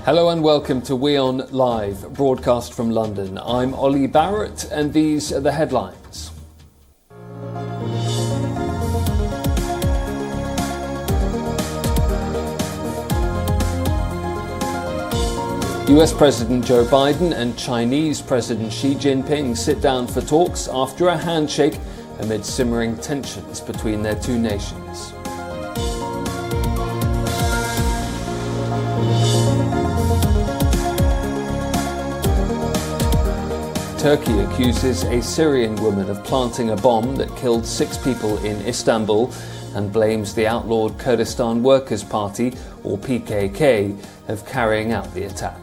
Hello and welcome to WION Live, broadcast from London. I'm Ollie Barrett and these are the headlines. US President Joe Biden and Chinese President Xi Jinping sit down for talks after a handshake amid simmering tensions between their two nations. Turkey accuses a Syrian woman of planting a bomb that killed 6 people in Istanbul and blames the outlawed Kurdistan Workers' Party, or PKK, of carrying out the attack.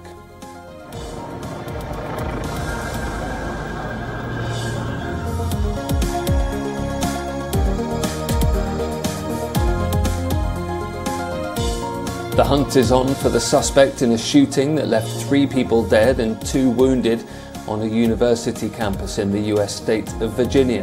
The hunt is on for the suspect in a shooting that left 3 people dead and 2 wounded on a university campus in the US state of Virginia.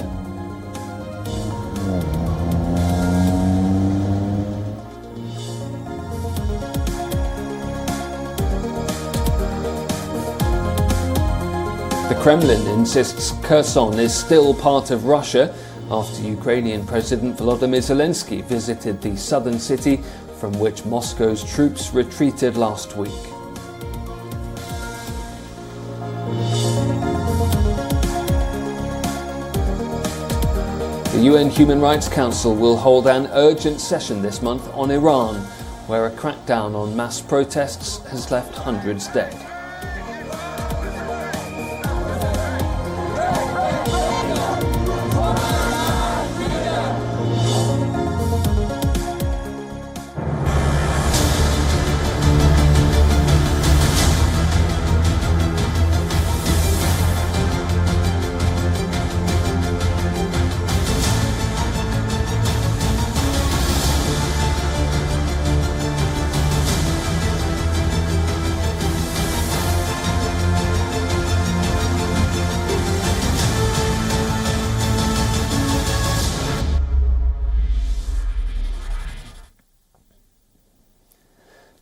The Kremlin insists Kherson is still part of Russia after Ukrainian President Volodymyr Zelensky visited the southern city from which Moscow's troops retreated last week. The UN Human Rights Council will hold an urgent session this month on Iran, where a crackdown on mass protests has left hundreds dead.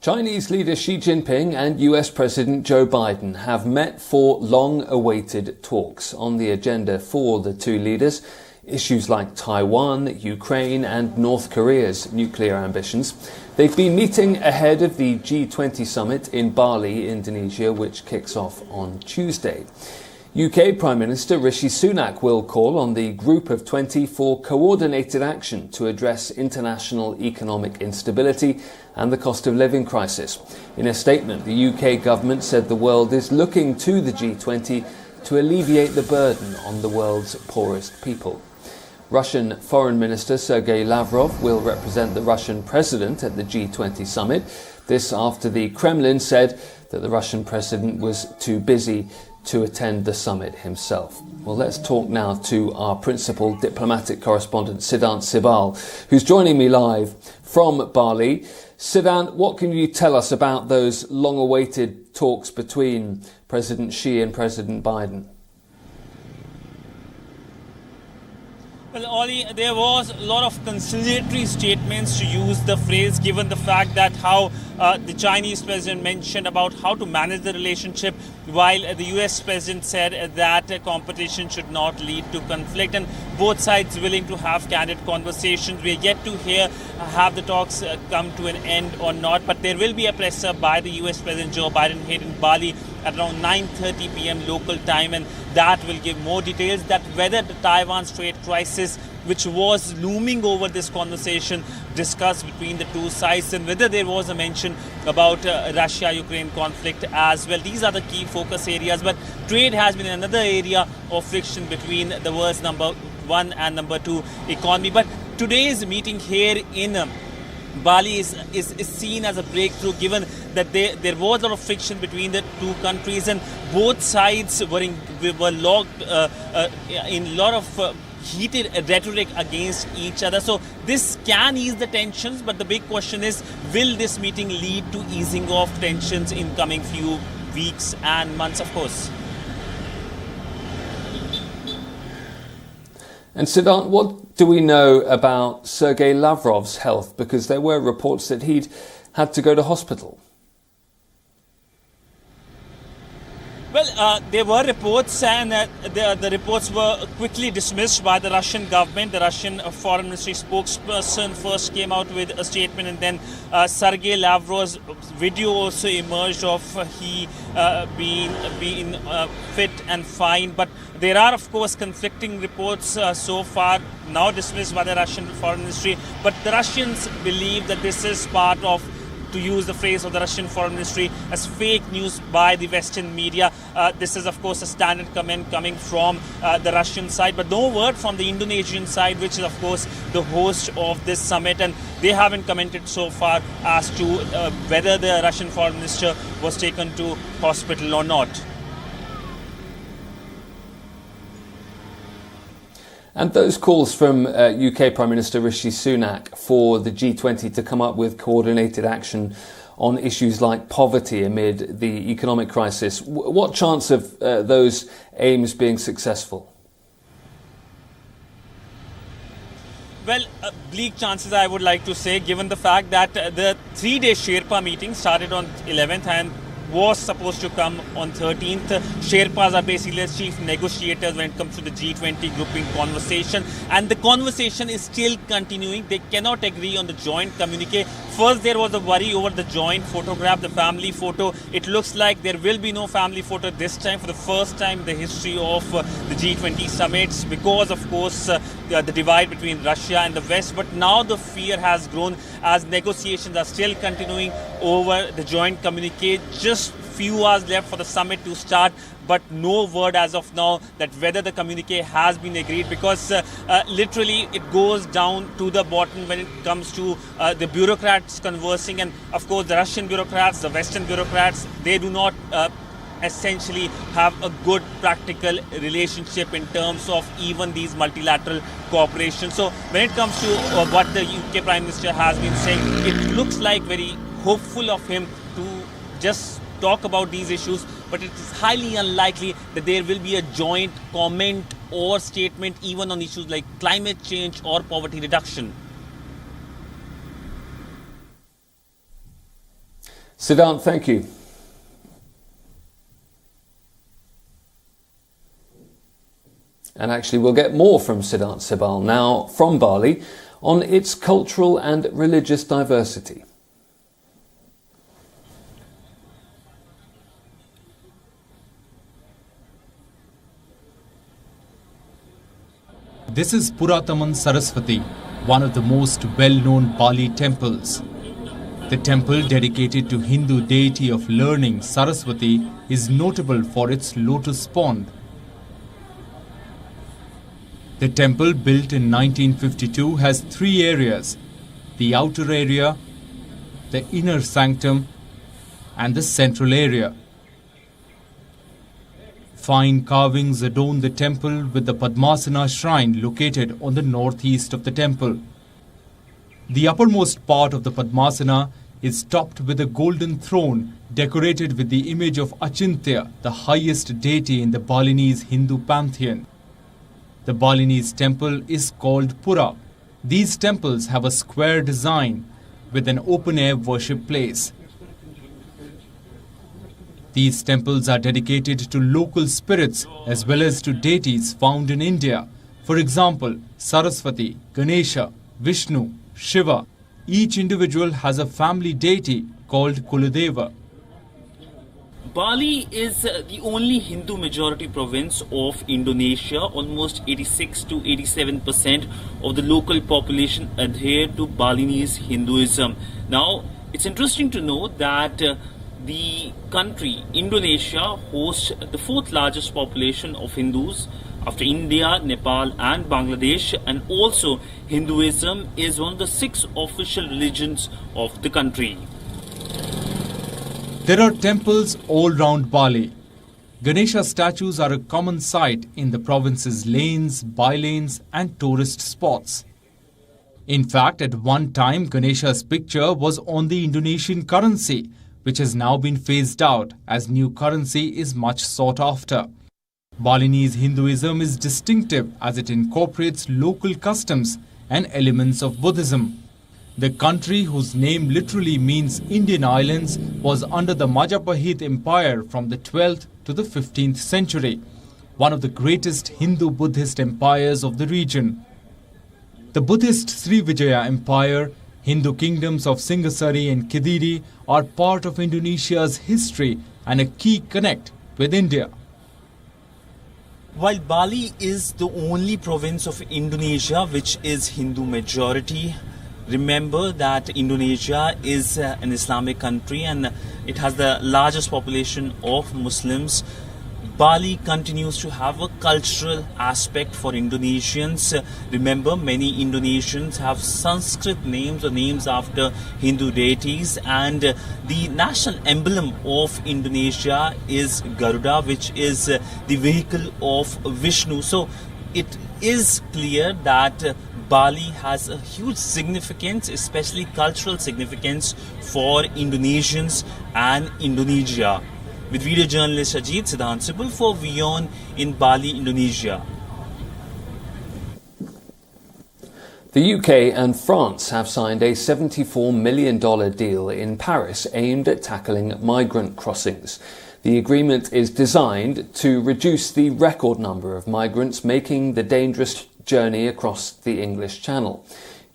Chinese leader Xi Jinping and US President Joe Biden have met for long-awaited talks. On the agenda for the two leaders, issues like Taiwan, Ukraine and North Korea's nuclear ambitions. They've been meeting ahead of the G20 summit in Bali, Indonesia, which kicks off on Tuesday. UK Prime Minister Rishi Sunak will call on the Group of 20 for coordinated action to address international economic instability and the cost of living crisis. In a statement, the UK government said the world is looking to the G20 to alleviate the burden on the world's poorest people. Russian Foreign Minister Sergei Lavrov will represent the Russian president at the G20 summit. This after the Kremlin said that the Russian president was too busy to attend the summit himself. Well, let's talk now to our principal diplomatic correspondent, Siddhant Sibal, who's joining me live from Bali. Siddhant, what can you tell us about those long-awaited talks between President Xi and President Biden? Well, Ollie, there was a lot of conciliatory statements, to use the phrase, given the fact that how the Chinese president mentioned about how to manage the relationship, while the US president said that competition should not lead to conflict, and both sides willing to have candid conversations. We are yet to hear have the talks come to an end or not, but there will be a presser by the US President Joe Biden here in Bali at around 9:30 p.m. local time, and that will give more details that whether the Taiwan Strait crisis, which was looming over this conversation, discussed between the two sides, and whether there was a mention about Russia-Ukraine conflict as well. These are the key focus areas, but trade has been another area of friction between the world's number 1 and number 2 economy. But today's meeting here in Bali is seen as a breakthrough, given that there was a lot of friction between the two countries, and both sides were locked in a lot of heated rhetoric against each other. So this can ease the tensions, but the big question is, will this meeting lead to easing of tensions in coming few weeks and months, of course? And Siddhant, what do we know about Sergei Lavrov's health? Because there were reports that he'd had to go to hospital. Well, there were reports, and the reports were quickly dismissed by the Russian government. The Russian foreign ministry spokesperson first came out with a statement, and then Sergei Lavrov's video also emerged of he being fit and fine. But there are, of course, conflicting reports so far, now dismissed by the Russian foreign ministry. But the Russians believe that this is part of, to use the phrase of the Russian foreign ministry, as fake news by the Western media. This is, of course, a standard comment coming from the Russian side, but no word from the Indonesian side, which is, of course, the host of this summit, and they haven't commented so far as to whether the Russian foreign minister was taken to hospital or not. And those calls from UK Prime Minister Rishi Sunak for the G20 to come up with coordinated action on issues like poverty amid the economic crisis, what chance of those aims being successful? Well, bleak chances, I would like to say, given the fact that the 3-day Sherpa meeting started on 11th and was supposed to come on 13th. Sherpas are basically the chief negotiators when it comes to the G20 grouping conversation, and the conversation is still continuing. They cannot agree on the joint communique. First, there was a worry over the joint photograph, the family photo. It looks like there will be no family photo this time, for the first time in the history of the G20 summits, because, of course, the divide between Russia and the West. But now the fear has grown as negotiations are still continuing over the joint communique. Just few hours left for the summit to start, but no word as of now that whether the communique has been agreed, because literally it goes down to the bottom when it comes to the bureaucrats conversing. And of course the Russian bureaucrats, the Western bureaucrats, they do not essentially have a good practical relationship in terms of even these multilateral cooperation. So when it comes to what the UK Prime Minister has been saying, it looks like very hopeful of him to just talk about these issues, but it is highly unlikely that there will be a joint comment or statement even on issues like climate change or poverty reduction. Siddhant, thank you. And actually we'll get more from Siddhant Sibal now from Bali on its cultural and religious diversity. This is Purataman Saraswati, one of the most well-known Bali temples. The temple, dedicated to Hindu deity of learning Saraswati, is notable for its lotus pond. The temple, built in 1952, has 3 areas: the outer area, the inner sanctum, and the central area. Fine carvings adorn the temple, with the Padmasana shrine located on the northeast of the temple. The uppermost part of the Padmasana is topped with a golden throne decorated with the image of Achintya, the highest deity in the Balinese Hindu pantheon. The Balinese temple is called Pura. These temples have a square design with an open-air worship place. These temples are dedicated to local spirits as well as to deities found in India. For example, Saraswati, Ganesha, Vishnu, Shiva. Each individual has a family deity called Kuladeva. Bali is the only Hindu majority province of Indonesia. Almost 86 to 87% of the local population adhere to Balinese Hinduism. Now, it's interesting to know that the country, Indonesia, hosts the 4th largest population of Hindus after India, Nepal and Bangladesh, and also Hinduism is one of the 6 official religions of the country. There are temples all round Bali. Ganesha statues are a common sight in the province's lanes, bylanes and tourist spots. In fact, at one time, Ganesha's picture was on the Indonesian currency, which has now been phased out as new currency is much sought after. Balinese Hinduism is distinctive as it incorporates local customs and elements of Buddhism. The country, whose name literally means Indian Islands, was under the Majapahit Empire from the 12th to the 15th century, one of the greatest Hindu-Buddhist empires of the region. The Buddhist Srivijaya Empire, Hindu kingdoms of Singasari and Kediri are part of Indonesia's history and a key connect with India. While Bali is the only province of Indonesia which is Hindu majority, remember that Indonesia is an Islamic country and it has the largest population of Muslims. Bali continues to have a cultural aspect for Indonesians. Remember, many Indonesians have Sanskrit names or names after Hindu deities, and the national emblem of Indonesia is Garuda, which is the vehicle of Vishnu. So it is clear that Bali has a huge significance, especially cultural significance for Indonesians and Indonesia. With video journalist Ajit Siddhant Sibul for WION in Bali, Indonesia. The UK and France have signed a $74 million deal in Paris aimed at tackling migrant crossings. The agreement is designed to reduce the record number of migrants making the dangerous journey across the English Channel.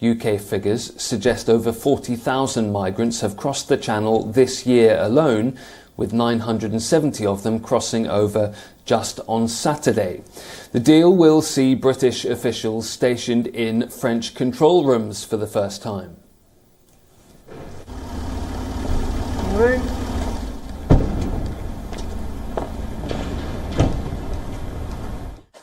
UK figures suggest over 40,000 migrants have crossed the Channel this year alone, with 970 of them crossing over just on Saturday. The deal will see British officials stationed in French control rooms for the first time.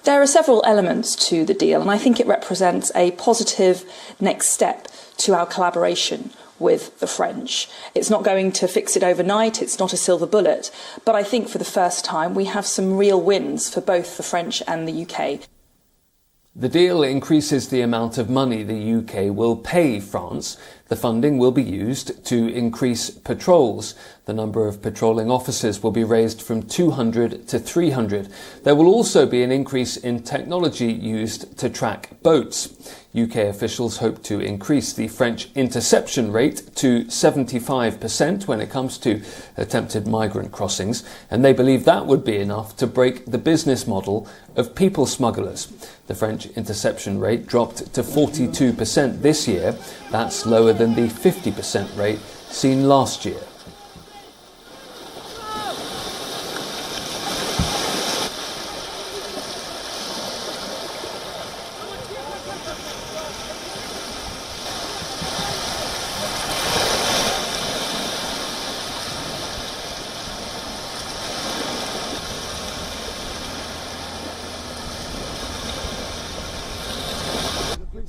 There are several elements to the deal, and I think it represents a positive next step to our collaboration with the French. It's not going to fix it overnight, it's not a silver bullet, but I think for the first time we have some real wins for both the French and the UK. The deal increases the amount of money the UK will pay France. The funding will be used to increase patrols. The number of patrolling officers will be raised from 200 to 300. There will also be an increase in technology used to track boats. UK officials hope to increase the French interception rate to 75% when it comes to attempted migrant crossings, and they believe that would be enough to break the business model of people smugglers. The French interception rate dropped to 42% this year. That's lower than the 50% rate seen last year.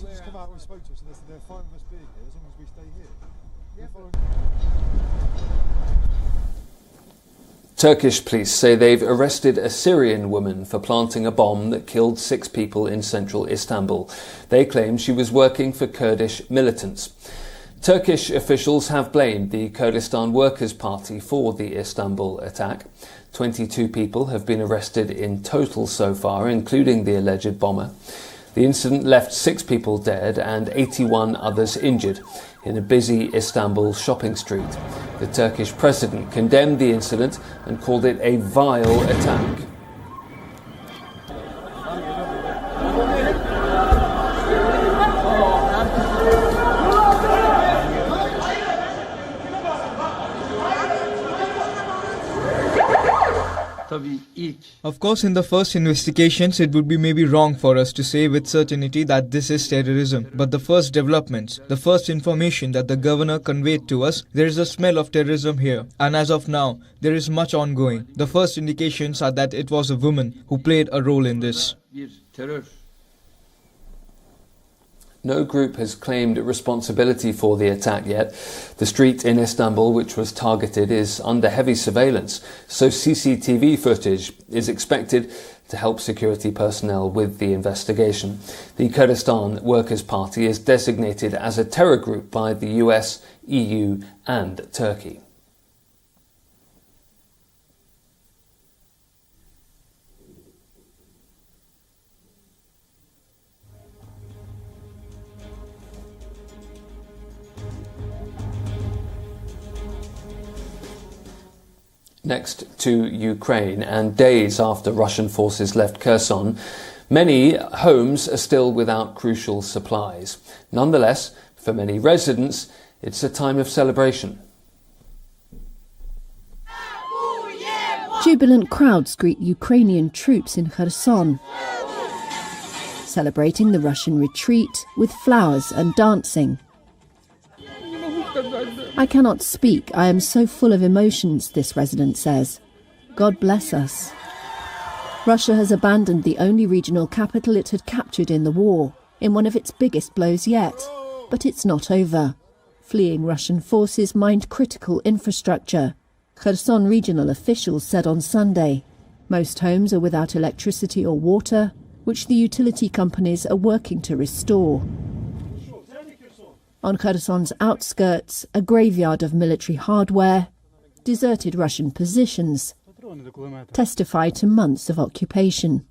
Just come out and spoke to us and they said they're fine with us being here as long as we stay here. Turkish police say they've arrested a Syrian woman for planting a bomb that killed 6 people in central Istanbul. They claim she was working for Kurdish militants. Turkish officials have blamed the Kurdistan Workers' Party for the Istanbul attack. 22 people have been arrested in total so far, including the alleged bomber. The incident left 6 people dead and 81 others injured in a busy Istanbul shopping street. The Turkish president condemned the incident and called it a vile attack. Of course, in the first investigations, it would be maybe wrong for us to say with certainty that this is terrorism. But the first developments, the first information that the governor conveyed to us, there is a smell of terrorism here. And as of now, there is much ongoing. The first indications are that it was a woman who played a role in this. No group has claimed responsibility for the attack yet. The street in Istanbul, which was targeted, is under heavy surveillance, so CCTV footage is expected to help security personnel with the investigation. The Kurdistan Workers' Party is designated as a terror group by the US, EU and Turkey. Next to Ukraine, and days after Russian forces left Kherson, many homes are still without crucial supplies. Nonetheless, for many residents, it's a time of celebration. Jubilant crowds greet Ukrainian troops in Kherson, celebrating the Russian retreat with flowers and dancing. I cannot speak. I am so full of emotions, this resident says. God bless us. Russia has abandoned the only regional capital it had captured in the war, in one of its biggest blows yet. But it's not over. Fleeing Russian forces mined critical infrastructure. Kherson regional officials said on Sunday. Most homes are without electricity or water, which the utility companies are working to restore. On Kherson's outskirts, a graveyard of military hardware, deserted Russian positions, testify to months of occupation.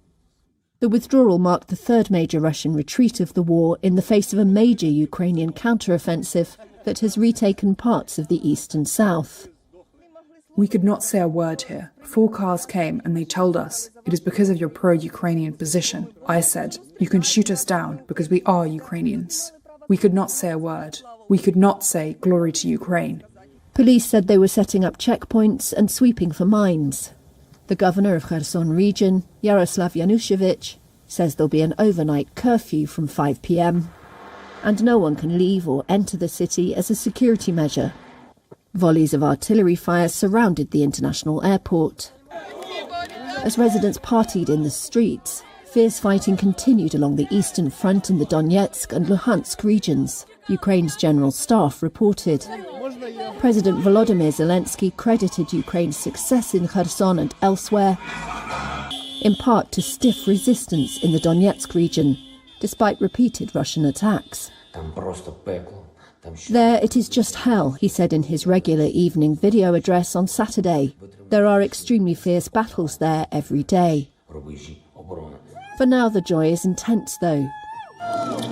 The withdrawal marked the third major Russian retreat of the war in the face of a major Ukrainian counteroffensive that has retaken parts of the east and south. We could not say a word here. 4 cars came and they told us, it is because of your pro-Ukrainian position. I said, you can shoot us down because we are Ukrainians. We could not say a word. We could not say glory to Ukraine. Police said they were setting up checkpoints and sweeping for mines. The governor of Kherson region, Yaroslav Yanushevich, says there'll be an overnight curfew from 5 p.m. and no one can leave or enter the city as a security measure. Volleys of artillery fire surrounded the international airport. As residents partied in the streets, fierce fighting continued along the eastern front in the Donetsk and Luhansk regions, Ukraine's general staff reported. President Volodymyr Zelensky credited Ukraine's success in Kherson and elsewhere, in part to stiff resistance in the Donetsk region, despite repeated Russian attacks. There it is just hell, he said in his regular evening video address on Saturday. There are extremely fierce battles there every day. For now the joy is intense though.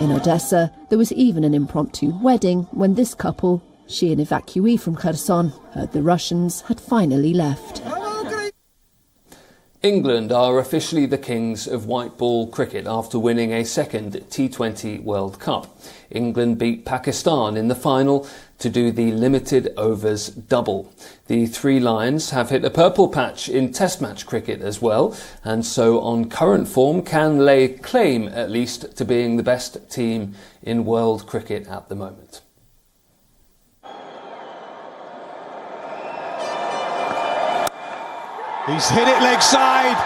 In Odessa, there was even an impromptu wedding when this couple, she an evacuee from Kherson, heard the Russians had finally left. England are officially the kings of white ball cricket after winning a second T20 World Cup. England beat Pakistan in the final to do the limited overs double. The Three Lions have hit a purple patch in Test match cricket as well, and so on current form can lay claim at least to being the best team in world cricket at the moment. He's hit it leg side.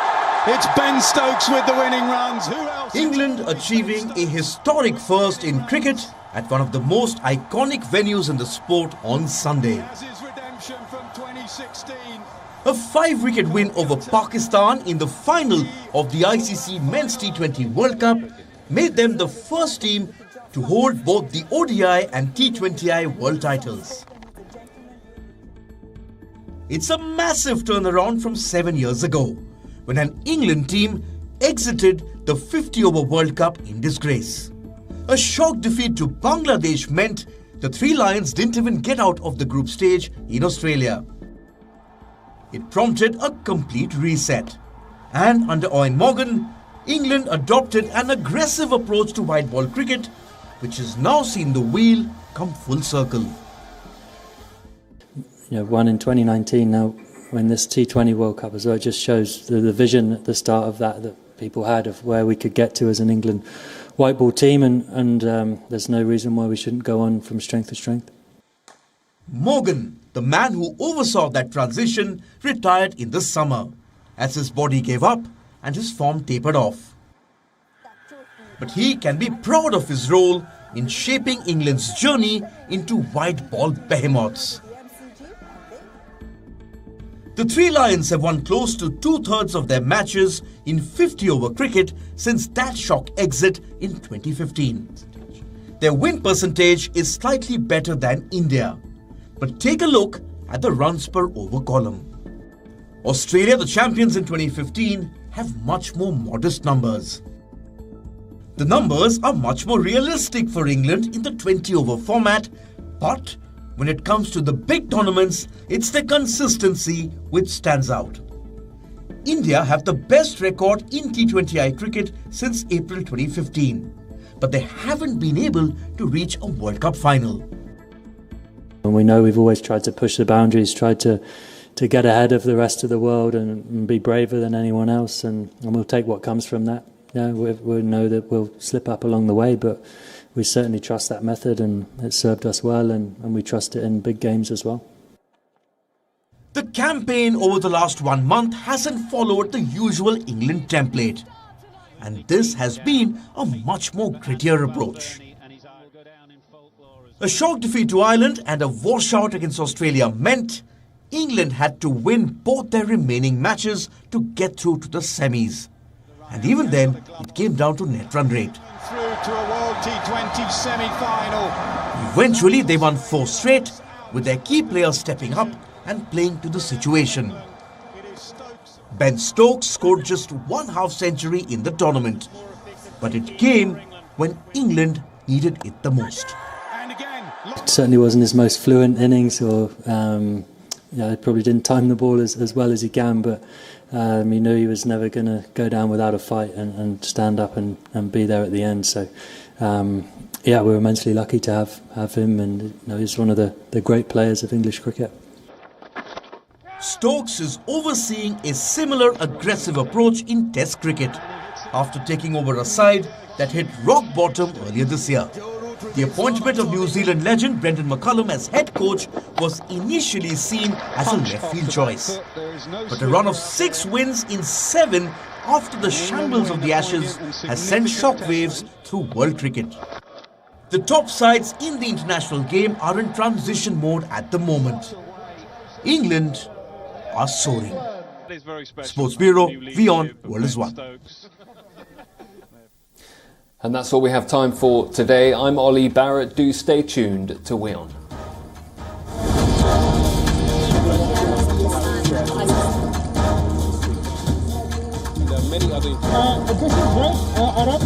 It's Ben Stokes with the winning runs. Who else? England achieving a historic first in cricket at one of the most iconic venues in the sport on Sunday. Redemption from 2016. A 5-wicket win over Pakistan in the final of the ICC Men's T20 World Cup made them the first team to hold both the ODI and T20I world titles. It's a massive turnaround from 7 years ago, when an England team exited the 50-over World Cup in disgrace. A shock defeat to Bangladesh meant the Three Lions didn't even get out of the group stage in Australia. It prompted a complete reset. And under Eoin Morgan, England adopted an aggressive approach to white ball cricket, which has now seen the wheel come full circle. One in 2019 now, when this T20 World Cup as well, it just shows the vision at the start of that people had of where we could get to as an England white ball team, and there's no reason why we shouldn't go on from strength to strength. Morgan, the man who oversaw that transition, retired in the summer as his body gave up and his form tapered off. But he can be proud of his role in shaping England's journey into white ball behemoths. The Three Lions have won close to 2/3 of their matches in 50-over cricket since that shock exit in 2015. Their win percentage is slightly better than India. But take a look at the runs per over column. Australia, the champions in 2015, have much more modest numbers. The numbers are much more realistic for England in the 20-over format, but When it comes to the big tournaments, it's the consistency which stands out. India have the best record in T20I cricket since April 2015, but they haven't been able to reach a World Cup final. And we know we've always tried to push the boundaries, tried to get ahead of the rest of the world and be braver than anyone else, and we'll take what comes from that. Yeah, we know that we'll slip up along the way, but we certainly trust that method, and it served us well, and we trust it in big games as well. The campaign over the last 1 month hasn't followed the usual England template, and this has been a much more grittier approach. A shock defeat to Ireland and a washout against Australia meant England had to win both their remaining matches to get through to the semis. And even then, it came down to net run rate. Through to a World T20 semi-final. Eventually, they won 4 straight, with their key players stepping up and playing to the situation. Ben Stokes scored just 1 half-century in the tournament, but it came when England needed it the most. It certainly wasn't his most fluent innings, or he probably didn't time the ball as well as he can, but he knew he was never going to go down without a fight and stand up and be there at the end. So we were immensely lucky to have him, and he's one of the great players of English cricket. Stokes is overseeing a similar aggressive approach in Test cricket after taking over a side that hit rock bottom earlier this year. The appointment of New Zealand legend Brendan McCullum as head coach was initially seen as a left field choice. But a run of 6 wins in 7 after the shambles of the Ashes has sent shockwaves through world cricket. The top sides in the international game are in transition mode at the moment. England are soaring. Sports Bureau, WION World is One. And that's all we have time for today. I'm Ollie Barrett. Do stay tuned to WION. Additional break, Arab.